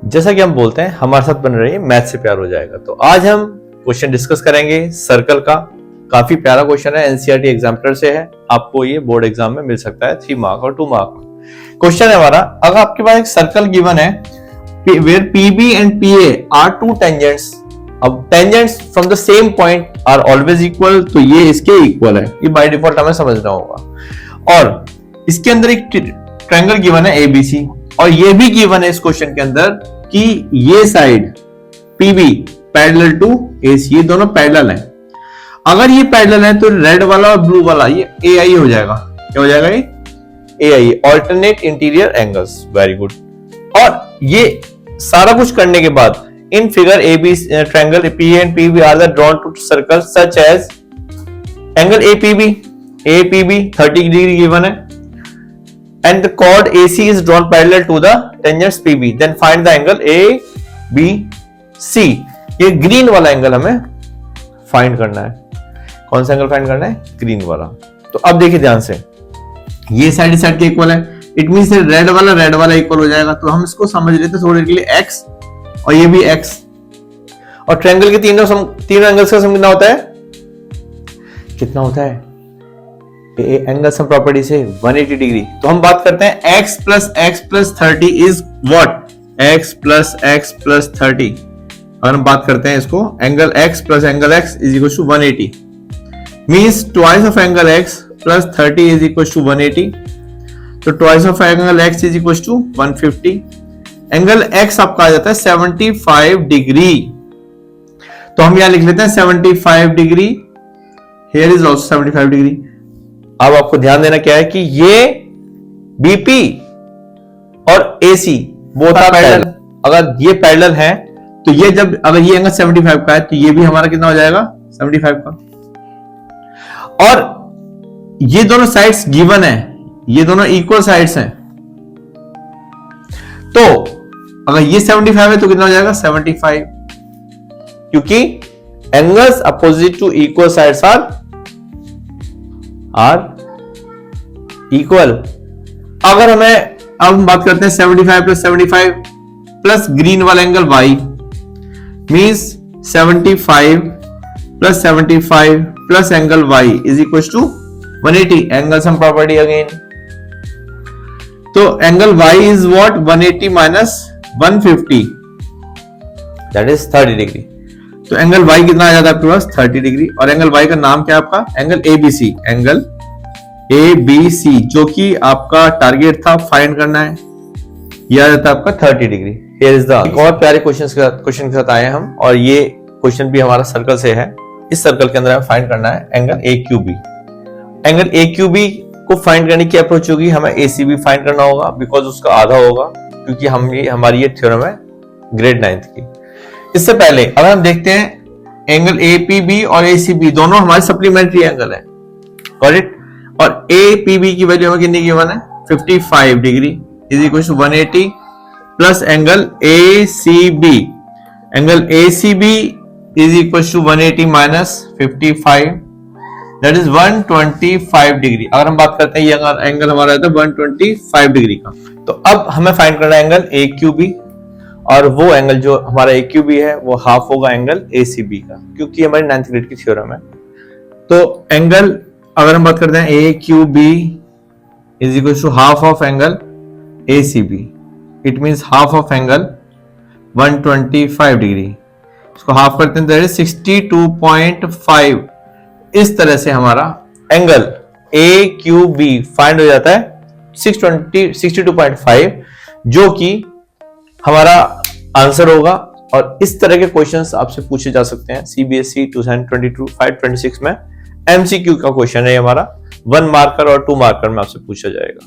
जैसा कि हम बोलते हैं हमारे साथ बन रही है, मैथ से प्यार हो जाएगा। तो आज हम क्वेश्चन डिस्कस करेंगे सर्कल का। काफी प्यारा क्वेश्चन है, एनसीईआरटी एग्जाम्पलर से है, आपको ये बोर्ड एग्जाम में मिल सकता है 3 मार्क और 2 मार्क। क्वेश्चन है हमारा, अगर आपके पास एक सर्कल गिवन है where PB and PA are two tangents, अब tangents from the same point are always equal, तो ये इसके इक्वल है, ये बाय डिफॉल्ट हमें समझना होगा। और इसके अंदर एक ट्रायंगल गिवन है ABC, और ये भी गिवन है इस क्वेश्चन के अंदर कि ये side PB parallel to AC, ये दोनों पैरेलल हैं। अगर ये पैरेलल है तो रेड वाला और ब्लू वाला ये AI हो जाएगा। क्या हो जाएगा ये? AI, alternate interior angles. Very good. और ये सारा कुछ करने के बाद in figure AB triangle PA and PB are drawn to circle such as angle APB 30 degree given है and the chord AC is drawn parallel to the tangents PB, then find the angle ABC। ये green वाला angle हमें find करना है। कौन सा angle find करना है? ग्रीन वाला। तो अब देखिए ध्यान से, ये साइड साइड के इक्वल है, इट मींस रेड वाला इक्वल हो जाएगा। तो हम इसको समझ लेते हैं थोड़ी के लिए x, और ये भी x। और ट्रायंगल के तीनों एंगल्स का सम कितना होता है? कितना होता है? एंगल सम प्रॉपर्टी से 180 डिग्री। तो हम बात करते हैं x plus 30 is what? x plus 30। अगर हम बात करते हैं इसको, angle x plus angle x is equal to 180, means twice of angle x plus 30 is equal to 180। तो twice of angle x is equal to 150। Angle x आपका आ जाता है 75 डिग्री। तो हम यहां लिख लेते हैं 75 degree, here is also 75 degree. अब आपको ध्यान देना क्या है कि ये BP और AC बोथ आर पैरेलल। अगर ये पैरेलल है तो ये जब अगर ये एंगल 75 का है तो ये भी हमारा कितना हो जाएगा? 75 का। और ये दोनों साइड्स गिवन है, ये दोनों इक्वल साइड्स हैं। तो अगर ये 75 है तो कितना हो जाएगा? 75, क्योंकि angles opposite to equal sides are equal. अगर हमें अब हम बात करते हैं 75 plus 75 प्लस ग्रीन वाला angle y, means 75 plus 75 plus angle y is equal to 180। Angle sum property again. तो angle y is what? 180 minus 150, that is 30 degree. तो एंगल y कितना आ जाता है आपके पास? 30 डिग्री। और एंगल y का नाम क्या है आपका? एंगल ABC, एंगल ABC, जो कि आपका टारगेट था फाइंड करना है, यह आ जाता है आपका 30 डिग्री। Here is the. एक और प्यारे क्वेश्चन के साथ आए हैं हम, और ये क्वेश्चन भी हमारा सर्कल से है। इस सर्कल के अंदर हमें फाइंड करना है एंगल AQB। एंगल AQB को फाइंड करने की अप्रोच होगी, हमें ACB फाइंड करना होगा, बिकॉज उसका आधा होगा, क्योंकि हमारी ये थ्योरम है ग्रेड 9th की। इससे पहले अगर हम देखते हैं एंगल APB और ACB दोनों हमारे सप्लीमेंट्री एंगल है, करेक्ट। और APB की वैल्यू हमें कितनी गिवन है? 55 degree is equal to 180 plus angle ACB। Angle ACB is equal to 180 minus 55, that is 125 degree. अगर हम बात करते हैं ये एंगल हमारा है 125 डिग्री का। तो अब हमें फाइंड करना है एंगल AQB, और वो एंगल जो हमारा AQB है वो हाफ होगा एंगल ACB का, क्योंकि हमारी 9th ग्रेड की थ्योरम है। तो एंगल अगर हम बात करते हैं AQB is equal to half of angle ACB, it means half of angle 125 degree. इसको हाफ करते हैं तो 62.5। इस तरह से हमारा एंगल AQB फाइंड हो जाता है 62.5, जो कि हमारा आंसर होगा। और इस तरह के क्वेश्चंस आपसे पूछे जा सकते हैं CBSE 2022-526 में। MCQ का क्वेश्चन है हमारा, 1 मार्कर और 2 मार्कर में आपसे पूछा जाएगा।